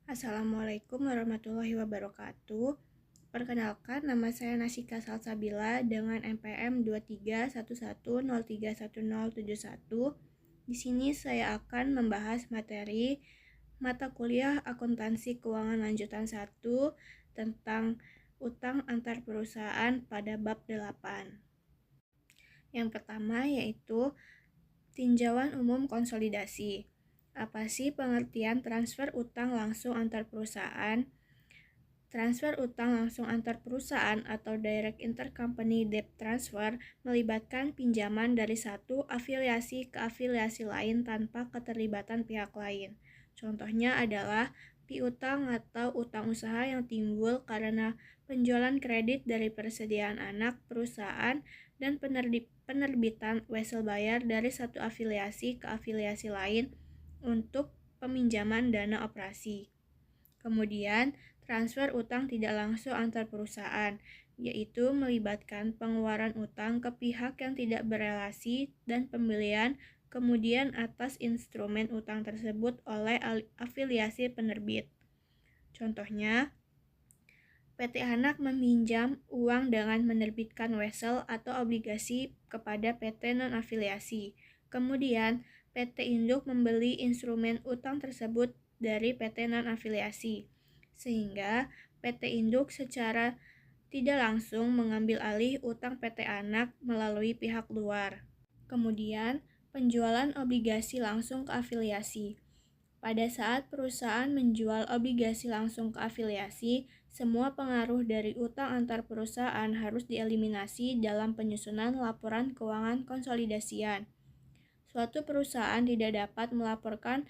Assalamualaikum warahmatullahi wabarakatuh. Perkenalkan, nama saya Nasika Salsabila dengan NPM 2311031071. Di sini saya akan membahas materi mata kuliah Akuntansi Keuangan Lanjutan 1 tentang utang antar perusahaan pada bab 8. Yang pertama yaitu tinjauan umum konsolidasi. Apa sih pengertian transfer utang langsung antar perusahaan? Transfer utang langsung antar perusahaan atau direct intercompany debt transfer melibatkan pinjaman dari satu afiliasi ke afiliasi lain tanpa keterlibatan pihak lain. Contohnya adalah piutang atau utang usaha yang timbul karena penjualan kredit dari persediaan anak perusahaan dan penerbitan wesel bayar dari satu afiliasi ke afiliasi lain untuk peminjaman dana operasi. Kemudian, transfer utang tidak langsung antar perusahaan, yaitu melibatkan pengeluaran utang ke pihak yang tidak berelasi dan pembelian kemudian atas instrumen utang tersebut oleh afiliasi penerbit. Contohnya, PT Anak meminjam uang dengan menerbitkan wesel atau obligasi kepada PT non-afiliasi. Kemudian, PT Induk membeli instrumen utang tersebut dari PT non-afiliasi, sehingga PT Induk secara tidak langsung mengambil alih utang PT Anak melalui pihak luar. Kemudian, penjualan obligasi langsung ke afiliasi. Pada saat perusahaan menjual obligasi langsung ke afiliasi, semua pengaruh dari utang antar perusahaan harus dieliminasi dalam penyusunan laporan keuangan konsolidasian. Suatu perusahaan tidak dapat melaporkan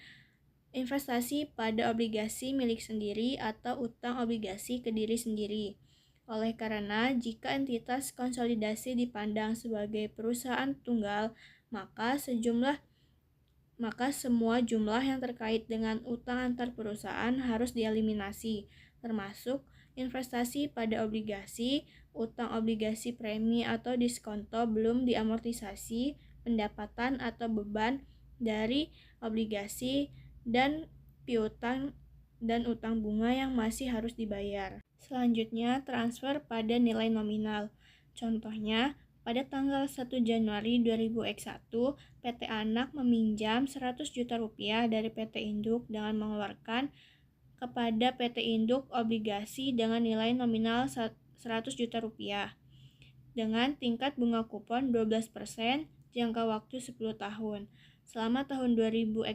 investasi pada obligasi milik sendiri atau utang obligasi ke diri sendiri. Oleh karena jika entitas konsolidasi dipandang sebagai perusahaan tunggal, maka semua jumlah yang terkait dengan utang antar perusahaan harus dieliminasi, termasuk investasi pada obligasi, utang obligasi premi atau diskonto belum diamortisasi, pendapatan atau beban dari obligasi, dan piutang dan utang bunga yang masih harus dibayar. Selanjutnya, transfer pada nilai nominal. Contohnya, pada tanggal 1 Januari 2001, PT Anak meminjam 100 juta rupiah dari PT Induk dengan mengeluarkan kepada PT Induk obligasi dengan nilai nominal 100 juta rupiah dengan tingkat bunga kupon 12%, jangka waktu 10 tahun. Selama tahun 2001,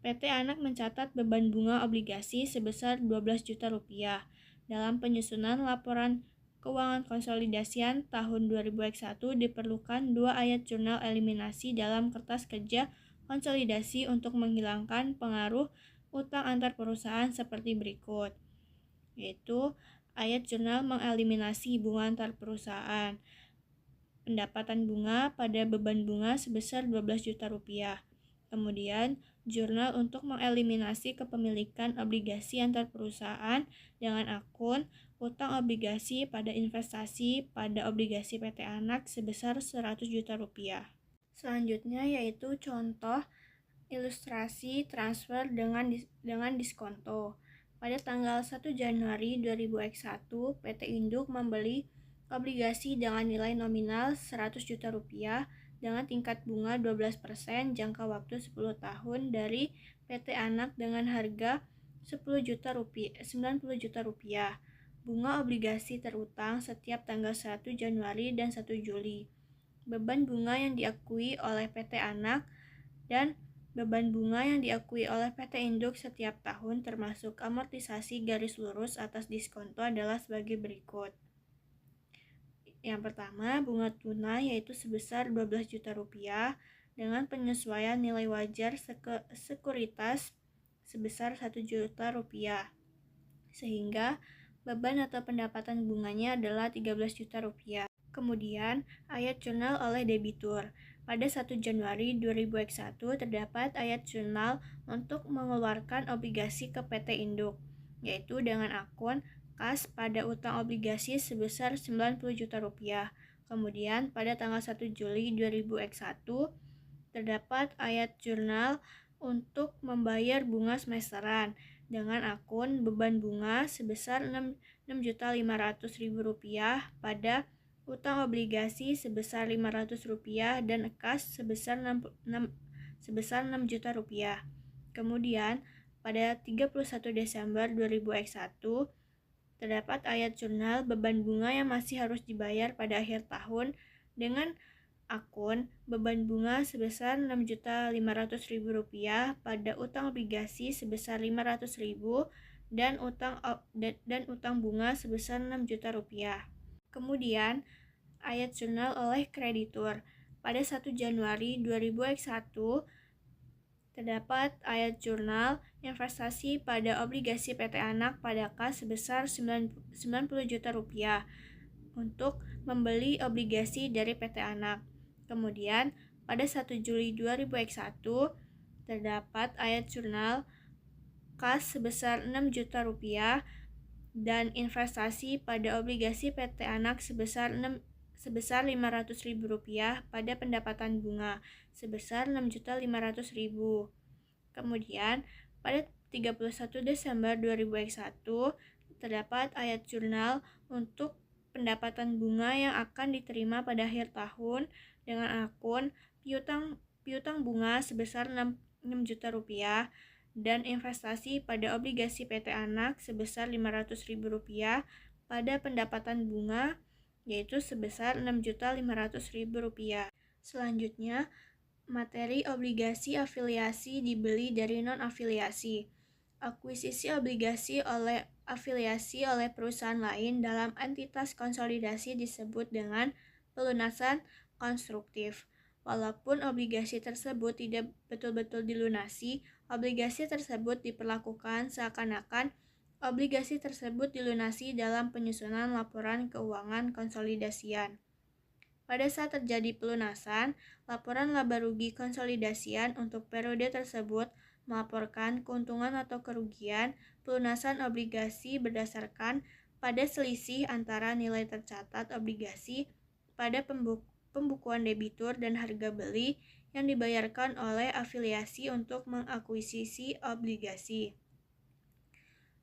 PT Anak mencatat beban bunga obligasi sebesar 12 juta rupiah. Dalam penyusunan laporan keuangan konsolidasian tahun 2001 diperlukan 2 ayat jurnal eliminasi dalam kertas kerja konsolidasi untuk menghilangkan pengaruh utang antar perusahaan seperti berikut, yaitu ayat jurnal mengeliminasi bunga antar perusahaan. Pendapatan bunga pada beban bunga sebesar 12 juta rupiah. Kemudian, jurnal untuk mengeliminasi kepemilikan obligasi antar perusahaan dengan akun utang obligasi pada investasi pada obligasi PT Anak sebesar 100 juta rupiah. Selanjutnya yaitu contoh ilustrasi transfer dengan diskonto. Pada tanggal 1 Januari 2001, PT Induk membeli obligasi dengan nilai nominal 100 juta rupiah dengan tingkat bunga 12% jangka waktu 10 tahun dari PT Anak dengan harga 90 juta rupiah. Bunga obligasi terutang setiap tanggal 1 Januari dan 1 Juli. Beban bunga yang diakui oleh PT Anak dan beban bunga yang diakui oleh PT Induk setiap tahun termasuk amortisasi garis lurus atas diskonto adalah sebagai berikut. Yang pertama, bunga tunai yaitu sebesar 12 juta rupiah dengan penyesuaian nilai wajar sekuritas sebesar 1 juta rupiah. Sehingga beban atau pendapatan bunganya adalah 13 juta rupiah. Kemudian, ayat jurnal oleh debitur. Pada 1 Januari 2001 terdapat ayat jurnal untuk mengeluarkan obligasi ke PT Induk, yaitu dengan akun kas pada utang obligasi sebesar 90 juta rupiah. Kemudian, pada tanggal 1 Juli 2001 terdapat ayat jurnal untuk membayar bunga semesteran dengan akun beban bunga sebesar Rp6.500.000 pada utang obligasi sebesar Rp500 dan kas sebesar Rp6 juta. Kemudian, pada 31 Desember 2021, terdapat ayat jurnal beban bunga yang masih harus dibayar pada akhir tahun dengan akun beban bunga sebesar Rp6.500.000 pada utang obligasi sebesar Rp500.000 dan utang bunga sebesar Rp6 juta. Kemudian, ayat jurnal oleh kreditur. Pada 1 Januari 2021, terdapat ayat jurnal investasi pada obligasi PT Anak pada kas sebesar Rp90 juta untuk membeli obligasi dari PT Anak. Kemudian, pada 1 Juli 2021, terdapat ayat jurnal kas sebesar Rp6 juta dan investasi pada obligasi PT Anak sebesar Rp500.000 pada pendapatan bunga sebesar Rp6.500.000. Kemudian, pada 31 Desember 2021, terdapat ayat jurnal untuk pendapatan bunga yang akan diterima pada akhir tahun dengan akun piutang bunga sebesar Rp6 juta dan investasi pada obligasi PT Anak sebesar Rp500.000 pada pendapatan bunga yaitu sebesar Rp6.500.000. Selanjutnya, materi obligasi afiliasi dibeli dari non-afiliasi. Akuisisi obligasi oleh afiliasi oleh perusahaan lain dalam entitas konsolidasi disebut dengan pelunasan konstruktif. Walaupun obligasi tersebut tidak betul-betul dilunasi, obligasi tersebut diperlakukan seakan-akan obligasi tersebut dilunasi dalam penyusunan laporan keuangan konsolidasian. Pada saat terjadi pelunasan, laporan laba rugi konsolidasian untuk periode tersebut melaporkan keuntungan atau kerugian pelunasan obligasi berdasarkan pada selisih antara nilai tercatat obligasi pada pembukuan debitur dan harga beli yang dibayarkan oleh afiliasi untuk mengakuisisi obligasi.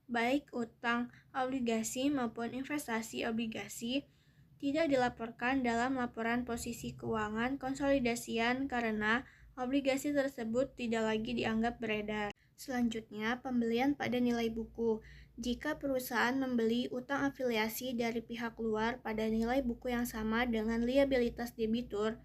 Baik utang obligasi maupun investasi obligasi tidak dilaporkan dalam laporan posisi keuangan konsolidasian karena obligasi tersebut tidak lagi dianggap beredar. Selanjutnya, pembelian pada nilai buku. Jika perusahaan membeli utang afiliasi dari pihak luar pada nilai buku yang sama dengan liabilitas debitur,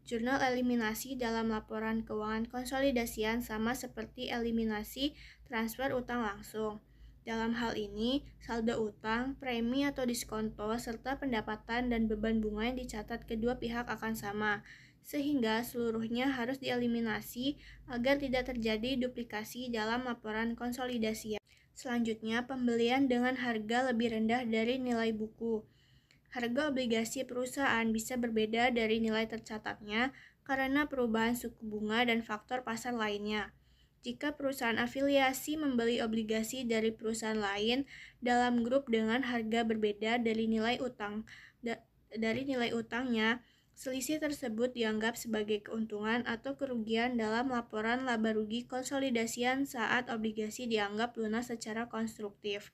jurnal eliminasi dalam laporan keuangan konsolidasian sama seperti eliminasi transfer utang langsung. Dalam hal ini, saldo utang, premi atau diskonto, serta pendapatan dan beban bunga yang dicatat kedua pihak akan sama, sehingga seluruhnya harus dieliminasi agar tidak terjadi duplikasi dalam laporan konsolidasi. Selanjutnya, pembelian dengan harga lebih rendah dari nilai buku. Harga obligasi perusahaan bisa berbeda dari nilai tercatatnya karena perubahan suku bunga dan faktor pasar lainnya. Jika perusahaan afiliasi membeli obligasi dari perusahaan lain dalam grup dengan harga berbeda dari nilai utangnya, selisih tersebut dianggap sebagai keuntungan atau kerugian dalam laporan laba rugi konsolidasian saat obligasi dianggap lunas secara konstruktif.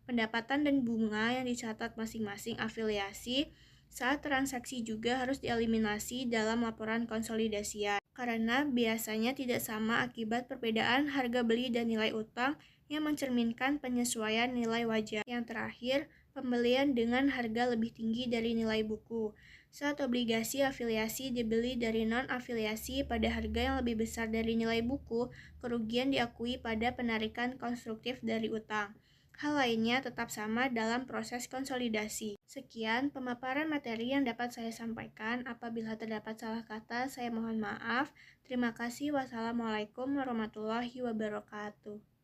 Pendapatan dan bunga yang dicatat masing-masing afiliasi saat transaksi juga harus dieliminasi dalam laporan konsolidasian, karena biasanya tidak sama akibat perbedaan harga beli dan nilai utang yang mencerminkan penyesuaian nilai wajar. Yang terakhir, pembelian dengan harga lebih tinggi dari nilai buku. Saat obligasi afiliasi dibeli dari non-afiliasi pada harga yang lebih besar dari nilai buku, kerugian diakui pada penarikan konstruktif dari utang. Hal lainnya tetap sama dalam proses konsolidasi. Sekian pemaparan materi yang dapat saya sampaikan. Apabila terdapat salah kata, saya mohon maaf. Terima kasih. Wassalamualaikum warahmatullahi wabarakatuh.